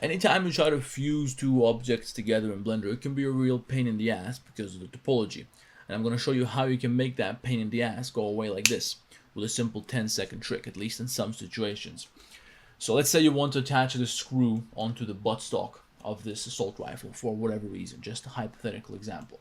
Anytime you try to fuse two objects together in Blender, it can be a real pain in the ass because of the topology. And I'm going to show you how you can make that pain in the ass go away like this with a simple 10-second trick, at least in some situations. So let's say you want to attach the screw onto the buttstock of this assault rifle for whatever reason, just a hypothetical example.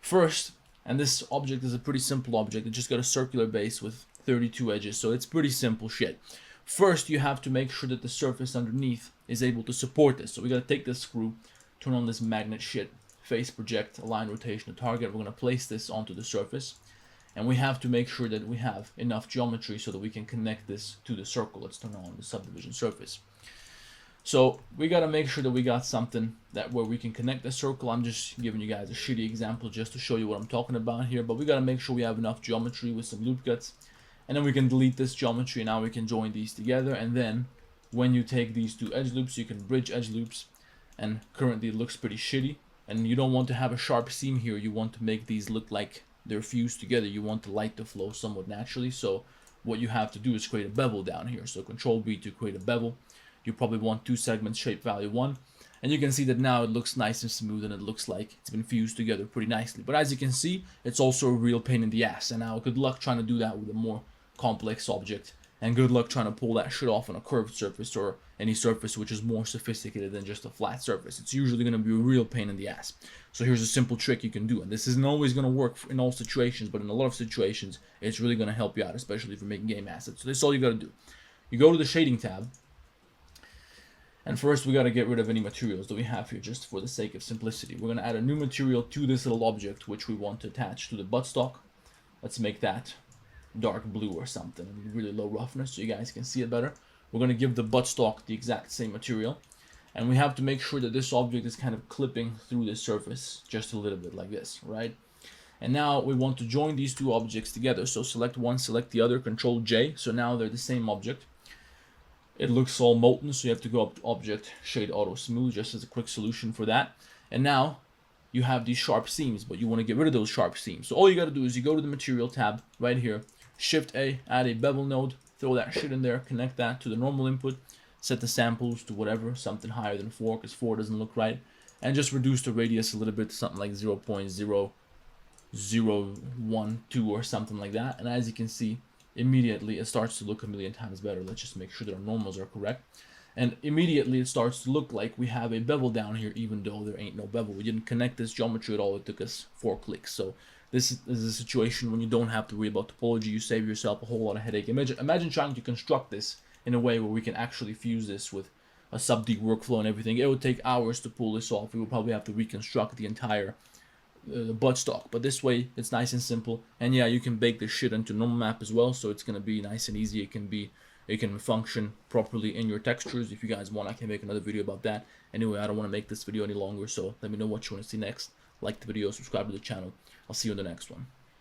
First, and this object is a pretty simple object, it just got a circular base with 32 edges, so it's pretty simple shit. First, you have to make sure that the surface underneath is able to support this. So we got to take this screw, turn on this magnet shit, face project, align rotation to target. We're going to place this onto the surface. And we have to make sure that we have enough geometry so that we can connect this to the circle. Let's turn on the subdivision surface. So we got to make sure that we got something that where we can connect the circle. I'm just giving you guys a shitty example just to show you what I'm talking about here. But we got to make sure we have enough geometry with some loop cuts. And then we can delete this geometry, and now we can join these together. And then when you take these two edge loops, you can bridge edge loops. And currently it looks pretty shitty. And you don't want to have a sharp seam here. You want to make these look like they're fused together. You want the light to flow somewhat naturally. So what you have to do is create a bevel down here. So Control B to create a bevel. You probably want 2 segments, shape value 1. And you can see that now it looks nice and smooth, and it looks like it's been fused together pretty nicely. But as you can see, it's also a real pain in the ass. And now good luck trying to do that with a more complex object, and good luck trying to pull that shit off on a curved surface or any surface which is more sophisticated than just a flat surface. It's usually going to be a real pain in the ass. So here's a simple trick you can do, and this isn't always going to work in all situations, but in a lot of situations it's really going to help you out, especially if you're making game assets. So this is all you got to do. You go to the shading tab, and first we got to get rid of any materials that we have here just for the sake of simplicity. We're going to add a new material to this little object which we want to attach to the buttstock. Let's make that dark blue or something, really low roughness so you guys can see it better. We're going to give the buttstock the exact same material, and we have to make sure that this object is kind of clipping through the surface just a little bit like this, right? And now we want to join these two objects together, so select one, select the other, Control J, so now they're the same object. It looks all molten, so you have to go up to Object, Shade Auto Smooth, just as a quick solution for that. And now you have these sharp seams, but you want to get rid of those sharp seams. So all you got to do is you go to the Material tab right here, Shift A, add a bevel node, throw that shit in there, connect that to the normal input, set the samples to whatever, something higher than 4 because 4 doesn't look right, and just reduce the radius a little bit to something like 0.0012 or something like that. And as you can see, immediately it starts to look a million times better. Let's just make sure that our normals are correct. And immediately it starts to look like we have a bevel down here, even though there ain't no bevel. We didn't connect this geometry at all. It took us 4 clicks. So this is a situation when you don't have to worry about topology. You save yourself a whole lot of headache. Imagine trying to construct this in a way where we can actually fuse this with a sub-D workflow and everything. It would take hours to pull this off. We would probably have to reconstruct the entire buttstock. But this way, it's nice and simple. And yeah, you can bake this shit into normal map as well. So it's going to be nice and easy. It can function properly in your textures. If you guys want, I can make another video about that. Anyway, I don't want to make this video any longer, so let me know what you want to see next. Like the video, subscribe to the channel. I'll see you in the next one.